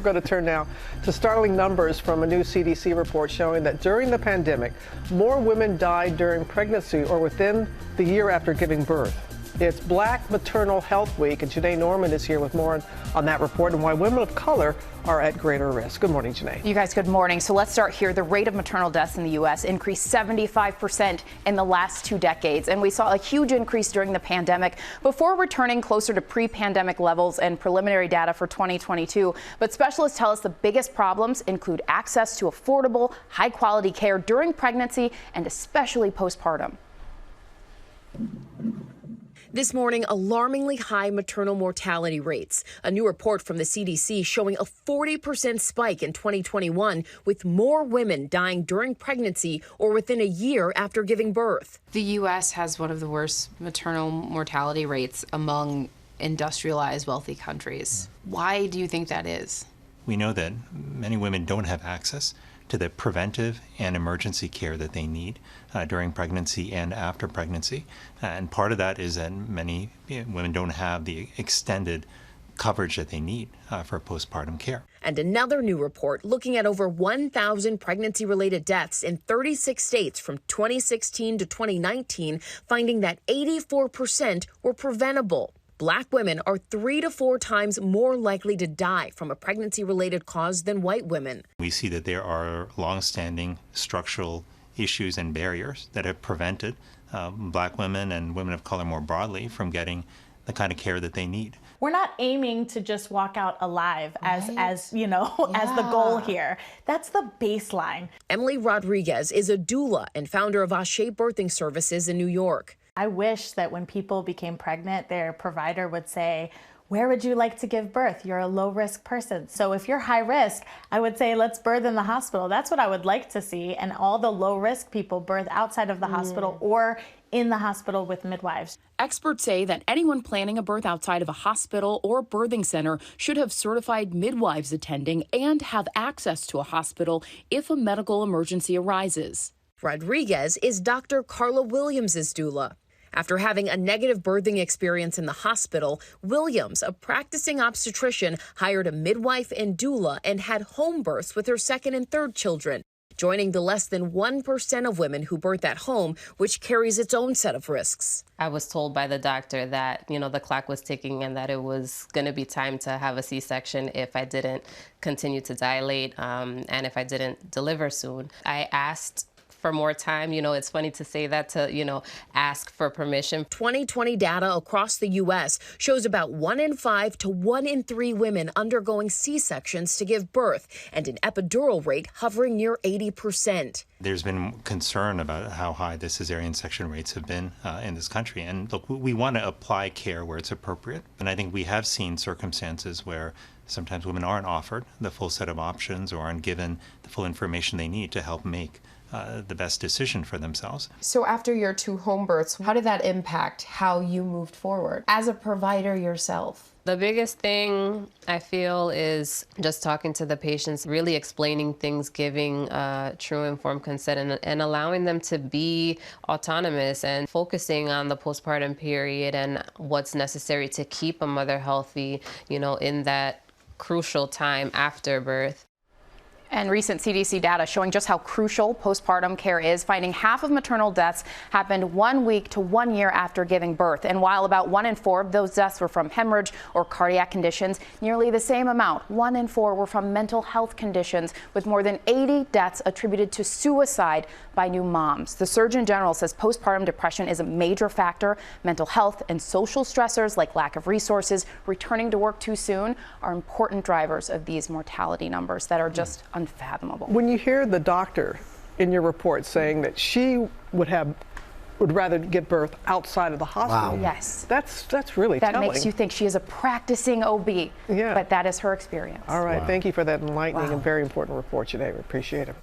We're going to turn now to startling numbers from a new CDC report showing that during the pandemic, more women died during pregnancy or within the year after giving birth. It's Black Maternal Health Week, and Janae Norman is here with more on that report and why women of color are at greater risk. Good morning, Janae. You guys, good morning. So let's start here. The rate of maternal deaths in the U.S. increased 75% in the last 2 decades, and we saw a huge increase during the pandemic before returning closer to pre-pandemic levels and preliminary data for 2022. But specialists tell us the biggest problems include access to affordable, high-quality care during pregnancy and especially postpartum. This morning, alarmingly high maternal mortality rates. A new report from the CDC showing a 40% spike in 2021, with more women dying during pregnancy or within a year after giving birth. The U.S. has one of the worst maternal mortality rates among industrialized, wealthy countries. Why do you think that is? We know that many women don't have access to the preventive and emergency care that they need during pregnancy and after pregnancy. And part of that is that many women don't have the extended coverage that they need for postpartum care. And another new report looking at over 1,000 pregnancy-related deaths in 36 states from 2016 to 2019, finding that 84% were preventable. Black women are 3 to 4 times more likely to die from a pregnancy-related cause than white women. We see that there are longstanding structural issues and barriers that have prevented Black women and women of color more broadly from getting the kind of care that they need. We're not aiming to just walk out alive as you know, as the goal here. That's the baseline. Emily Rodriguez is a doula and founder of Ashe Birthing Services in New York. I wish that when people became pregnant, their provider would say, where would you like to give birth? You're a low-risk person. So if you're high risk, I would say let's birth in the hospital. That's what I would like to see. And all the low-risk people birth outside of the hospital or in the hospital with midwives. Experts say that anyone planning a birth outside of a hospital or birthing center should have certified midwives attending and have access to a hospital if a medical emergency arises. Rodriguez is Dr. Carla Williams' doula. After having a negative birthing experience in the hospital, Williams, a practicing obstetrician, hired a midwife and doula and had home births with her second and third children, joining the less than 1% of women who birth at home, which carries its own set of risks. I was told by the doctor that, the clock was ticking and that it was going to be time to have a C-section if I didn't continue to dilate and if I didn't deliver soon. I asked for more time. It's funny to say that, to, ask for permission. 2020 data across the U.S. shows about 1 in 5 to 1 in 3 women undergoing C-sections to give birth, and an epidural rate hovering near 80%. There's been concern about how high the cesarean section rates have been in this country. And look, we want to apply care where it's appropriate. And I think we have seen circumstances where sometimes women aren't offered the full set of options or aren't given the full information they need to help make the best decision for themselves. So after your 2 home births, how did that impact how you moved forward as a provider yourself? The biggest thing I feel is just talking to the patients, really explaining things, giving true informed consent and allowing them to be autonomous and focusing on the postpartum period and what's necessary to keep a mother healthy, in that crucial time after birth. And recent CDC data showing just how crucial postpartum care is, finding half of maternal deaths happened 1 week to 1 year after giving birth. And while about 1 in 4 of those deaths were from hemorrhage or cardiac conditions, nearly the same amount, 1 in 4, were from mental health conditions, with more than 80 deaths attributed to suicide by new moms. The Surgeon General says postpartum depression is a major factor. Mental health and social stressors like lack of resources, returning to work too soon, are important drivers of these mortality numbers that are just unfathomable. When you hear the doctor in your report saying that she would rather give birth outside of the hospital, wow. Yes, that's really telling. That makes you think she is a practicing OB, but that is her experience. All right, wow. Thank you for that enlightening and very important report, Janae. We appreciate it.